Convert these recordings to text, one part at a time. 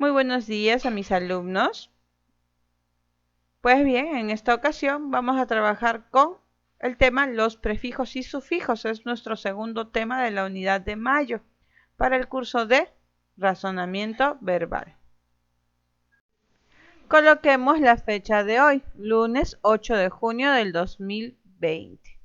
Muy buenos días a mis alumnos. Pues bien, en esta ocasión vamos a trabajar con el tema los prefijos y sufijos. Es nuestro segundo tema de la unidad de mayo para el curso de razonamiento verbal. Coloquemos la fecha de hoy, lunes 8 de junio del 2020.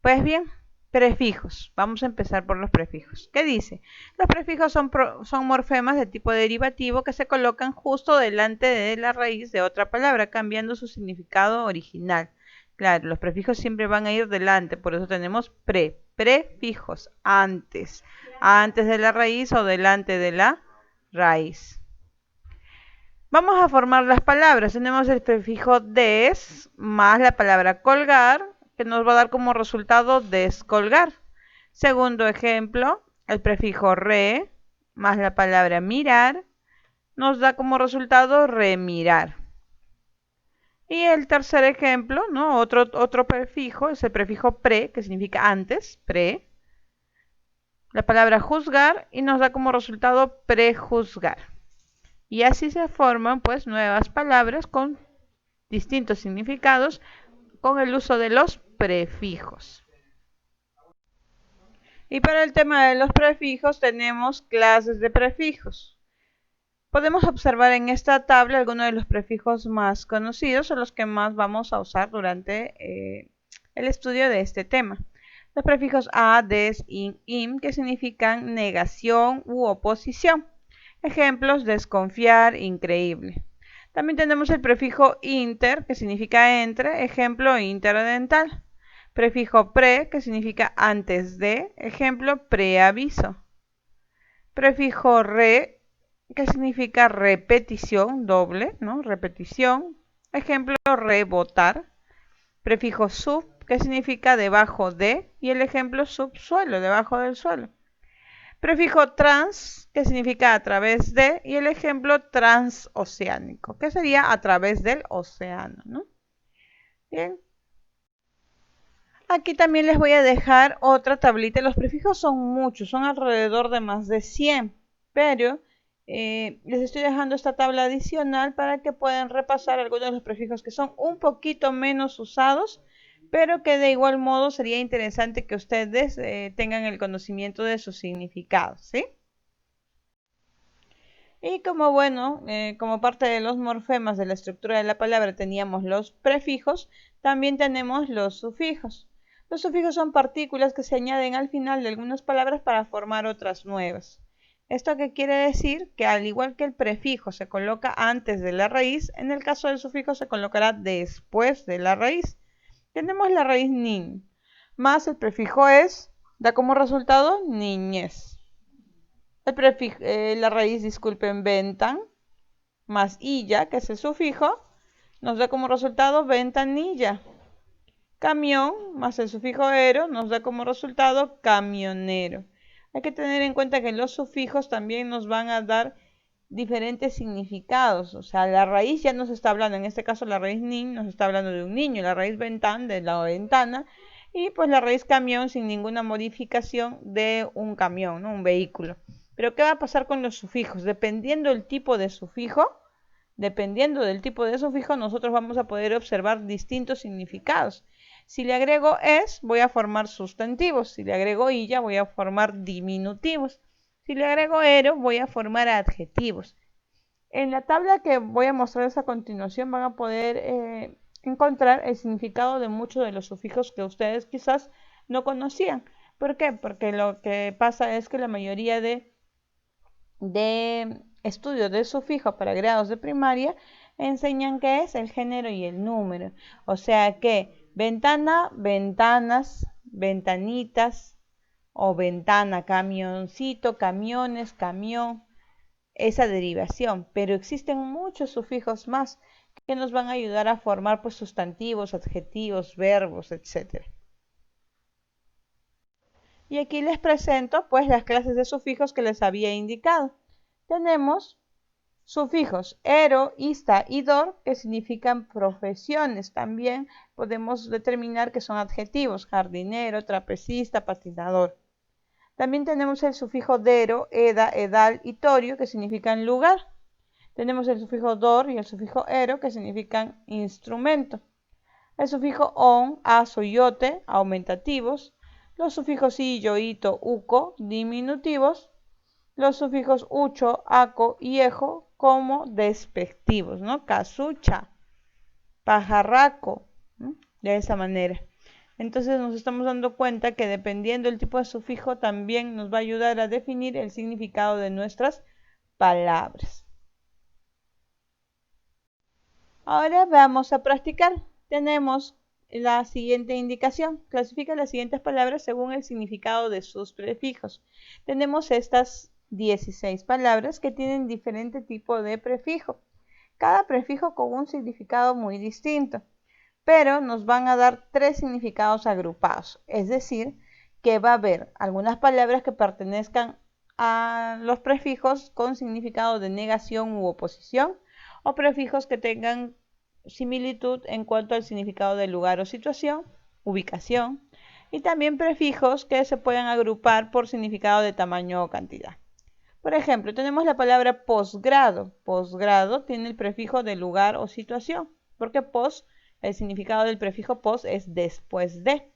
Pues bien, prefijos. Vamos a empezar por los prefijos. ¿Qué dice? Los prefijos son morfemas de tipo derivativo que se colocan justo delante de la raíz de otra palabra, cambiando su significado original. Claro, los prefijos siempre van a ir delante, por eso tenemos prefijos, antes de la raíz o delante de la raíz. Vamos a formar las palabras. Tenemos el prefijo des más la palabra colgar, que nos va a dar como resultado descolgar. Segundo ejemplo, el prefijo re más la palabra mirar nos da como resultado remirar. Y el tercer ejemplo, ¿no? Otro prefijo es el prefijo pre, que significa antes, pre. La palabra juzgar y nos da como resultado prejuzgar. Y así se forman pues nuevas palabras con distintos significados con el uso de los prefijos. Y para el tema de los prefijos tenemos clases de prefijos. Podemos observar en esta tabla algunos de los prefijos más conocidos o los que más vamos a usar durante el estudio de este tema. Los prefijos a, des, in, im, que significan negación u oposición. Ejemplos: desconfiar, increíble. También tenemos el prefijo inter, que significa entre, ejemplo, interdental. Prefijo pre, que significa antes de, ejemplo, preaviso. Prefijo re, que significa repetición, doble, ¿no? Repetición. Ejemplo, rebotar. Prefijo sub, que significa debajo de, y el ejemplo subsuelo, debajo del suelo. Prefijo trans, que significa a través de, y el ejemplo transoceánico, que sería a través del océano, ¿no? Bien. Aquí también les voy a dejar otra tablita. Los prefijos son muchos, son alrededor de más de 100, pero les estoy dejando esta tabla adicional para que puedan repasar algunos de los prefijos que son un poquito menos usados, pero que de igual modo sería interesante que ustedes tengan el conocimiento de sus significados, ¿sí? Y como parte de los morfemas de la estructura de la palabra teníamos los prefijos, también tenemos los sufijos. Los sufijos son partículas que se añaden al final de algunas palabras para formar otras nuevas. ¿Esto qué quiere decir? Que al igual que el prefijo se coloca antes de la raíz, en el caso del sufijo se colocará después de la raíz. Tenemos la raíz nin, más el prefijo es, da como resultado niñez. La raíz, disculpen, ventan, más illa, que es el sufijo, nos da como resultado ventanilla. Camión, más el sufijo ero, nos da como resultado camionero. Hay que tener en cuenta que los sufijos también nos van a dar diferentes significados. O sea, la raíz ya nos está hablando, en este caso la raíz nin nos está hablando de un niño, la raíz ventan de la ventana, y pues la raíz camión sin ninguna modificación de un camión, ¿no? Un vehículo. Pero ¿qué va a pasar con los sufijos? Dependiendo del tipo de sufijo, nosotros vamos a poder observar distintos significados. Si le agrego es, voy a formar sustantivos. Si le agrego illa, voy a formar diminutivos. Si le agrego ero, voy a formar adjetivos. En la tabla que voy a mostrarles a continuación van a poder encontrar el significado de muchos de los sufijos que ustedes quizás no conocían. ¿Por qué? Porque lo que pasa es que la mayoría de estudios de sufijo para grados de primaria enseñan qué es el género y el número. O sea que ventana, ventanas, ventanitas o ventana, camioncito, camiones, camión, esa derivación. Pero existen muchos sufijos más que nos van a ayudar a formar pues sustantivos, adjetivos, verbos, etc. Y aquí les presento pues las clases de sufijos que les había indicado. Tenemos sufijos ero, ista y dor, que significan profesiones. También podemos determinar que son adjetivos: jardinero, trapecista, patinador. También tenemos el sufijo dero, eda, edal y torio, que significan lugar. Tenemos el sufijo dor y el sufijo ero, que significan instrumento. El sufijo on, aso y ote, aumentativos. Los sufijos i, yo, ito, uco, diminutivos. Los sufijos ucho, aco y ejo como despectivos, ¿no? Casucha, pajarraco, ¿no? De esa manera. Entonces nos estamos dando cuenta que dependiendo del tipo de sufijo también nos va a ayudar a definir el significado de nuestras palabras. Ahora vamos a practicar. Tenemos la siguiente indicación. Clasifica las siguientes palabras según el significado de sus prefijos. Tenemos estas 16 palabras que tienen diferente tipo de prefijo. Cada prefijo con un significado muy distinto, pero nos van a dar 3 significados agrupados. Es decir, que va a haber algunas palabras que pertenezcan a los prefijos con significado de negación u oposición, o prefijos que tengan similitud en cuanto al significado de lugar o situación, ubicación, y también prefijos que se pueden agrupar por significado de tamaño o cantidad. Por ejemplo, tenemos la palabra posgrado. Posgrado tiene el prefijo de lugar o situación, porque pos, el significado del prefijo pos es después de.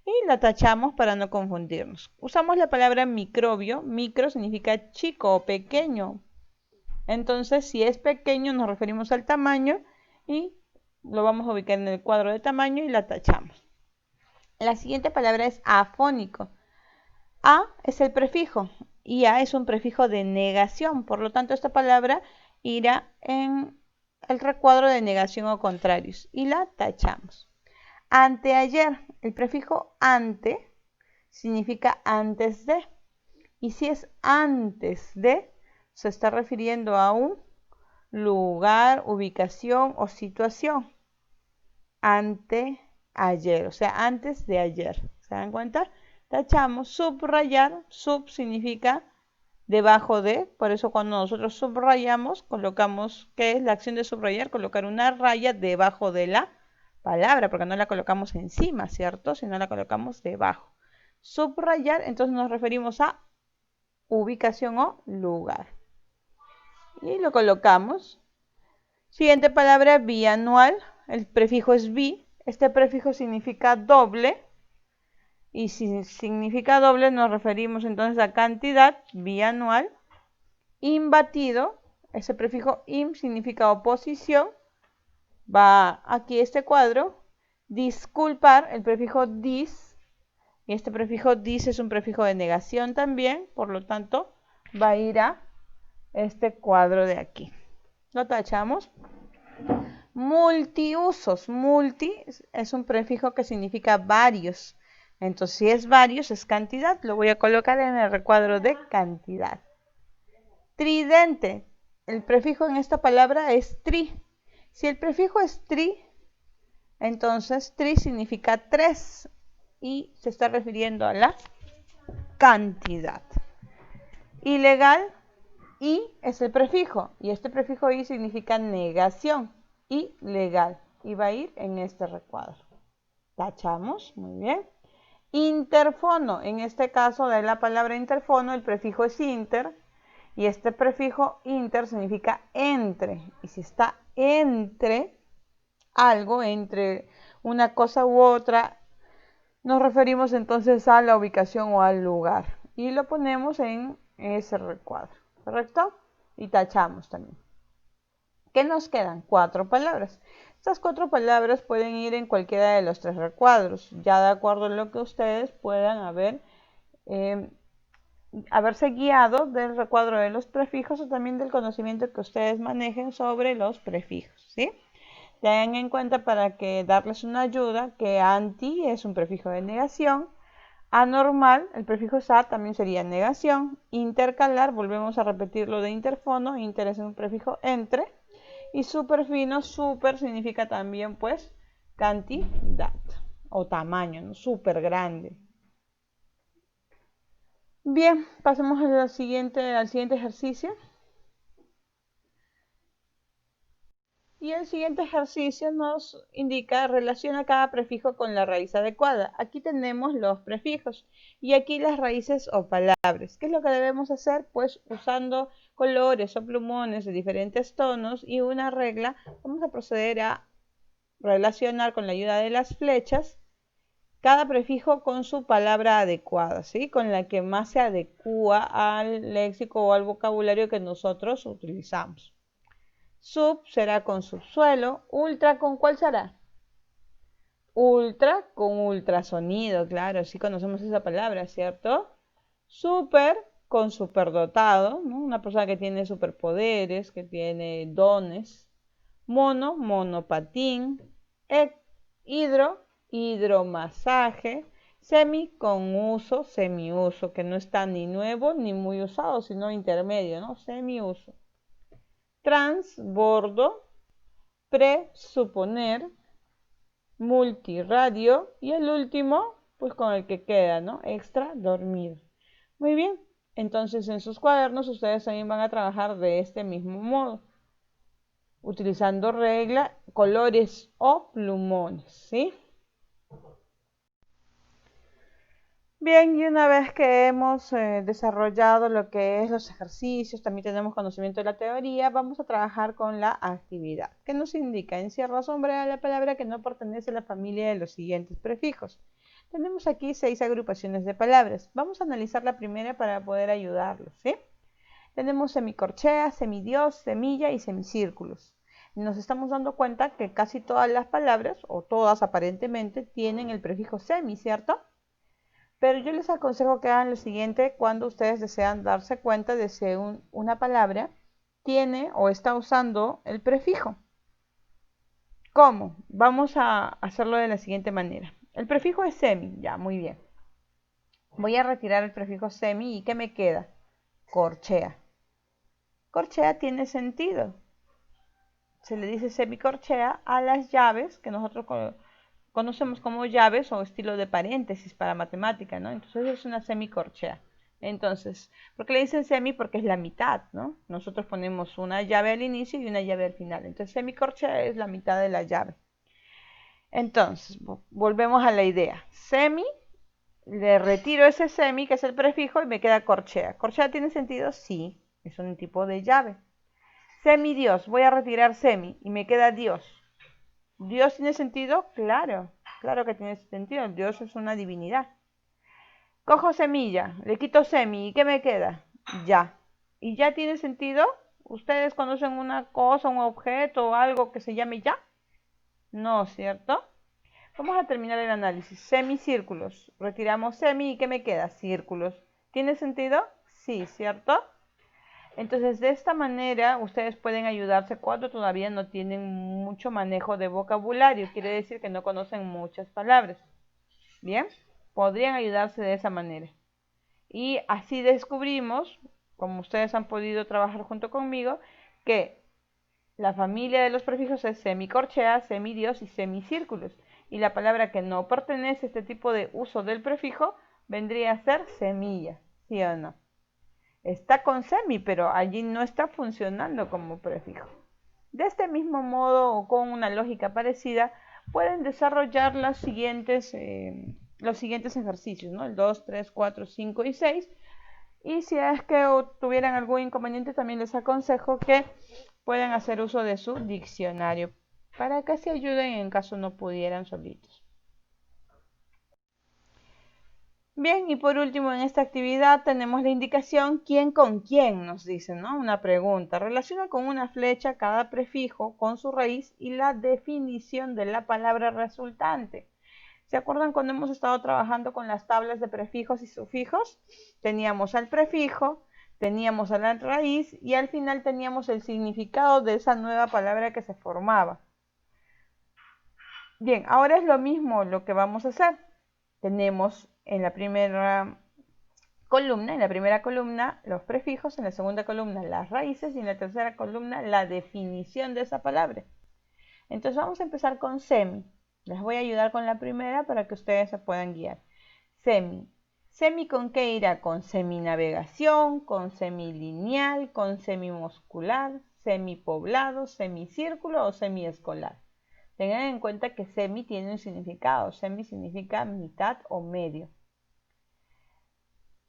Y la tachamos para no confundirnos. Usamos la palabra microbio. Micro significa chico o pequeño. Entonces, si es pequeño, nos referimos al tamaño y lo vamos a ubicar en el cuadro de tamaño y la tachamos. La siguiente palabra es afónico. A es el prefijo y A es un prefijo de negación. Por lo tanto, esta palabra irá en el recuadro de negación o contrarios y la tachamos. Anteayer. El prefijo ante significa antes de. Y si es antes de, se está refiriendo a un lugar, ubicación o situación. Anteayer, o sea, antes de ayer. ¿Se dan cuenta? Tachamos. Subrayar. Sub significa debajo de. Por eso cuando nosotros subrayamos, colocamos, ¿qué es la acción de subrayar? Colocar una raya debajo de la palabra, porque no la colocamos encima, ¿cierto? Sino la colocamos debajo. Subrayar, entonces nos referimos a ubicación o lugar. Y lo colocamos. Siguiente palabra, bianual. El prefijo es bi. Este prefijo significa doble. Y si significa doble, nos referimos entonces a cantidad, bianual. Imbatido. Ese prefijo im significa oposición. Va aquí este cuadro. Disculpar, el prefijo dis. Y este prefijo dis es un prefijo de negación también. Por lo tanto, va a ir a este cuadro de aquí. Lo tachamos. Multiusos. Multi es un prefijo que significa varios. Entonces, si es varios, es cantidad. Lo voy a colocar en el recuadro de cantidad. Tridente. El prefijo en esta palabra es tri. Si el prefijo es tri, entonces tri significa 3 y se está refiriendo a la cantidad. Ilegal. I es el prefijo y este prefijo i significa negación. Ilegal. Y va a ir en este recuadro. Tachamos. Muy bien. Interfono. En este caso de la palabra interfono, el prefijo es inter. Y este prefijo inter significa entre. Y si está entre algo, entre una cosa u otra, nos referimos entonces a la ubicación o al lugar. Y lo ponemos en ese recuadro. ¿Correcto? Y tachamos también. ¿Qué nos quedan? 4 palabras. Estas 4 palabras pueden ir en cualquiera de los 3 recuadros, ya de acuerdo a lo que ustedes puedan haberse guiado del recuadro de los prefijos o también del conocimiento que ustedes manejen sobre los prefijos, ¿sí? Tengan en cuenta para que darles una ayuda que anti es un prefijo de negación. Anormal, el prefijo sa también sería negación. Intercalar, volvemos a repetir lo de interfono. Inter es un prefijo entre. Y superfino, super significa también pues cantidad o tamaño, ¿no? Súper grande. Bien, pasemos al siguiente ejercicio. Y el siguiente ejercicio nos indica relaciona cada prefijo con la raíz adecuada. Aquí tenemos los prefijos y aquí las raíces o palabras. ¿Qué es lo que debemos hacer? Pues usando colores o plumones de diferentes tonos y una regla, vamos a proceder a relacionar con la ayuda de las flechas cada prefijo con su palabra adecuada, ¿sí? Con la que más se adecua al léxico o al vocabulario que nosotros utilizamos. Sub será con subsuelo. Ultra, ¿con cuál será? Ultra con ultrasonido, claro, sí conocemos esa palabra, ¿cierto? Super con superdotado, ¿no? Una persona que tiene superpoderes, que tiene dones. Mono, monopatín. Hidro, hidromasaje. Semi con uso, semiuso, que no está ni nuevo ni muy usado, sino intermedio, ¿no? Semiuso. Transbordo, presuponer, multiradio y el último, pues con el que queda, ¿no? Extra, dormir. Muy bien, entonces en sus cuadernos ustedes también van a trabajar de este mismo modo, utilizando regla, colores o plumones, ¿sí? Bien, y una vez que hemos desarrollado lo que es los ejercicios, también tenemos conocimiento de la teoría, vamos a trabajar con la actividad, que nos indica encierra o sombrea la palabra que no pertenece a la familia de los siguientes prefijos. Tenemos aquí 6 agrupaciones de palabras. Vamos a analizar la primera para poder ayudarlos, ¿sí? Tenemos semicorchea, semidios, semilla y semicírculos. Nos estamos dando cuenta que casi todas las palabras, o todas aparentemente, tienen el prefijo semi, ¿cierto? Pero yo les aconsejo que hagan lo siguiente cuando ustedes desean darse cuenta de si una palabra tiene o está usando el prefijo. ¿Cómo? Vamos a hacerlo de la siguiente manera. El prefijo es semi, ya, muy bien. Voy a retirar el prefijo semi y ¿qué me queda? Corchea. Corchea tiene sentido. Se le dice semicorchea a las llaves que nosotros conocemos como llaves o estilo de paréntesis para matemática, ¿no? Entonces es una semicorchea. Entonces, ¿por qué le dicen semi? Porque es la mitad, ¿no? Nosotros ponemos una llave al inicio y una llave al final. Entonces, semicorchea es la mitad de la llave. Entonces, volvemos a la idea. Semi, le retiro ese semi, que es el prefijo, y me queda corchea. ¿Corchea tiene sentido? Sí, es un tipo de llave. Semidios, voy a retirar semi y me queda Dios. ¿Dios tiene sentido? Claro, claro que tiene sentido. Dios es una divinidad. Cojo semilla, le quito semi, ¿y qué me queda? Ya. ¿Y ya tiene sentido? ¿Ustedes conocen una cosa, un objeto o algo que se llame ya? No, ¿cierto? Vamos a terminar el análisis. Semicírculos. Retiramos semi, ¿y qué me queda? Círculos. ¿Tiene sentido? Sí, ¿cierto? Entonces, de esta manera, ustedes pueden ayudarse cuando todavía no tienen mucho manejo de vocabulario. Quiere decir que no conocen muchas palabras. Bien, podrían ayudarse de esa manera. Y así descubrimos, como ustedes han podido trabajar junto conmigo, que la familia de los prefijos es semicorchea, semidios y semicírculos. Y la palabra que no pertenece a este tipo de uso del prefijo vendría a ser semilla, ¿sí o no? Está con semi, pero allí no está funcionando como prefijo. De este mismo modo o con una lógica parecida, pueden desarrollar los siguientes ejercicios, ¿no? El 2, 3, 4, 5 y 6. Y si es que tuvieran algún inconveniente, también les aconsejo que puedan hacer uso de su diccionario para que se ayuden en caso no pudieran solitos. Bien, y por último en esta actividad tenemos la indicación quién con quién, nos dice, ¿no? Una pregunta. Relaciona con una flecha cada prefijo con su raíz y la definición de la palabra resultante. ¿Se acuerdan cuando hemos estado trabajando con las tablas de prefijos y sufijos? Teníamos al prefijo, teníamos a la raíz y al final teníamos el significado de esa nueva palabra que se formaba. Bien, ahora es lo mismo lo que vamos a hacer. Tenemos en la primera columna los prefijos, en la segunda columna las raíces y en la tercera columna la definición de esa palabra. Entonces vamos a empezar con semi. Les voy a ayudar con la primera para que ustedes se puedan guiar. Semi. ¿Semi con qué irá? Con seminavegación, con semilineal, con semimuscular, semipoblado, semicírculo o semiescolar. Tengan en cuenta que semi tiene un significado. Semi significa mitad o medio.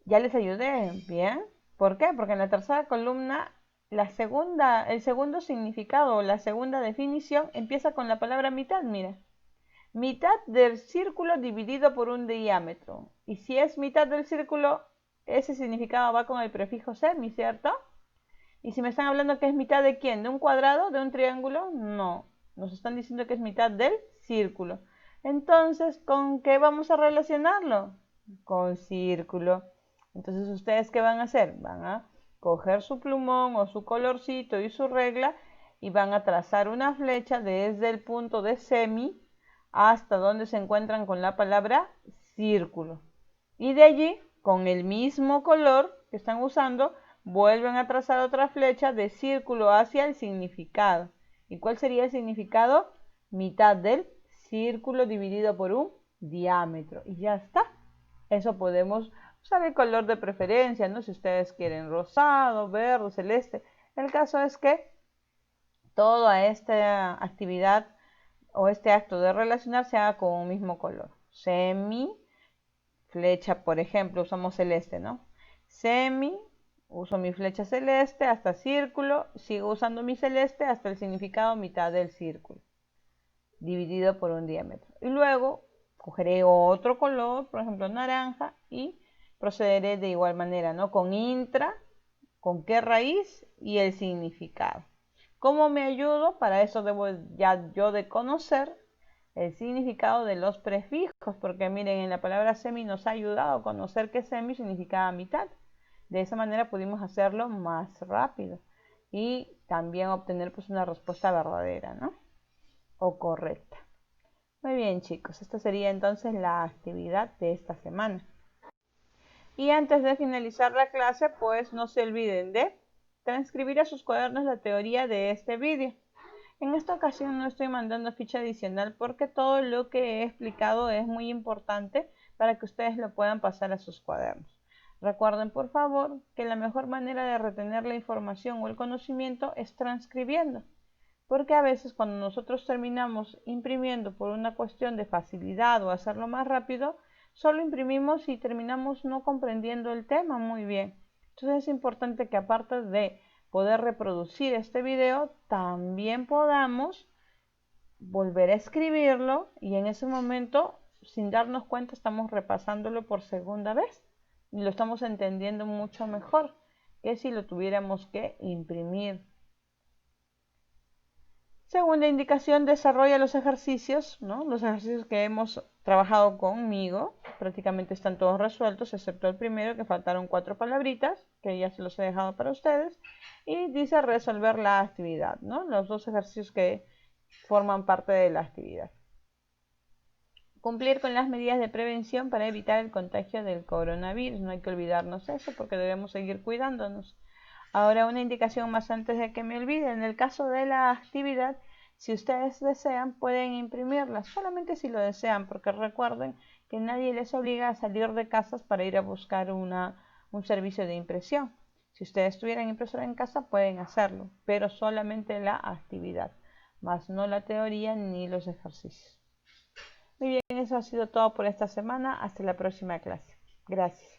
¿Ya les ayudé? ¿Bien? ¿Por qué? Porque en la tercera columna, el segundo significado o la segunda definición empieza con la palabra mitad, mira. Mitad del círculo dividido por un diámetro. Y si es mitad del círculo, ese significado va con el prefijo semi, ¿cierto? Y si me están hablando que es mitad de quién, ¿de un cuadrado, de un triángulo? No, nos están diciendo que es mitad del círculo. Entonces, ¿con qué vamos a relacionarlo? Con círculo. Entonces, ¿ustedes qué van a hacer? Van a coger su plumón o su colorcito y su regla y van a trazar una flecha desde el punto de semi hasta donde se encuentran con la palabra círculo. Y de allí, con el mismo color que están usando, vuelven a trazar otra flecha de círculo hacia el significado. ¿Y cuál sería el significado? Mitad del círculo dividido por un diámetro. Y ya está. Eso podemos usar el color de preferencia, ¿no? Si ustedes quieren rosado, verde, celeste. El caso es que toda esta actividad o este acto de relacionar se haga con un mismo color. Semi, flecha, por ejemplo, usamos celeste, ¿no? Semi, uso mi flecha celeste hasta círculo, sigo usando mi celeste hasta el significado mitad del círculo, dividido por un diámetro. Y luego cogeré otro color, por ejemplo naranja, y procederé de igual manera, ¿no? Con intra, con qué raíz y el significado. ¿Cómo me ayudo? Para eso debo ya yo de conocer el significado de los prefijos, porque miren, en la palabra semi nos ha ayudado a conocer que semi significaba mitad. De esa manera pudimos hacerlo más rápido y también obtener pues una respuesta verdadera, ¿no? O correcta. Muy bien, chicos, esta sería entonces la actividad de esta semana. Y antes de finalizar la clase, pues no se olviden de transcribir a sus cuadernos la teoría de este vídeo. En esta ocasión no estoy mandando ficha adicional porque todo lo que he explicado es muy importante para que ustedes lo puedan pasar a sus cuadernos. Recuerden por favor que la mejor manera de retener la información o el conocimiento es transcribiendo, porque a veces cuando nosotros terminamos imprimiendo por una cuestión de facilidad o hacerlo más rápido, solo imprimimos y terminamos no comprendiendo el tema muy bien. Entonces es importante que aparte de poder reproducir este video, también podamos volver a escribirlo y en ese momento, sin darnos cuenta, estamos repasándolo por segunda vez y lo estamos entendiendo mucho mejor que si lo tuviéramos que imprimir. Segunda indicación, desarrolla los ejercicios, ¿no? Los ejercicios que hemos trabajado conmigo, prácticamente están todos resueltos, excepto el primero, que faltaron 4 palabritas, que ya se los he dejado para ustedes. Y dice resolver la actividad, ¿no? Los 2 ejercicios que forman parte de la actividad. Cumplir con las medidas de prevención para evitar el contagio del coronavirus. No hay que olvidarnos eso porque debemos seguir cuidándonos. Ahora una indicación más antes de que me olvide. En el caso de la actividad, si ustedes desean, pueden imprimirla, solamente si lo desean, porque recuerden que nadie les obliga a salir de casas para ir a buscar un servicio de impresión. Si ustedes tuvieran impresora en casa, pueden hacerlo, pero solamente la actividad, más no la teoría ni los ejercicios. Muy bien, eso ha sido todo por esta semana. Hasta la próxima clase. Gracias.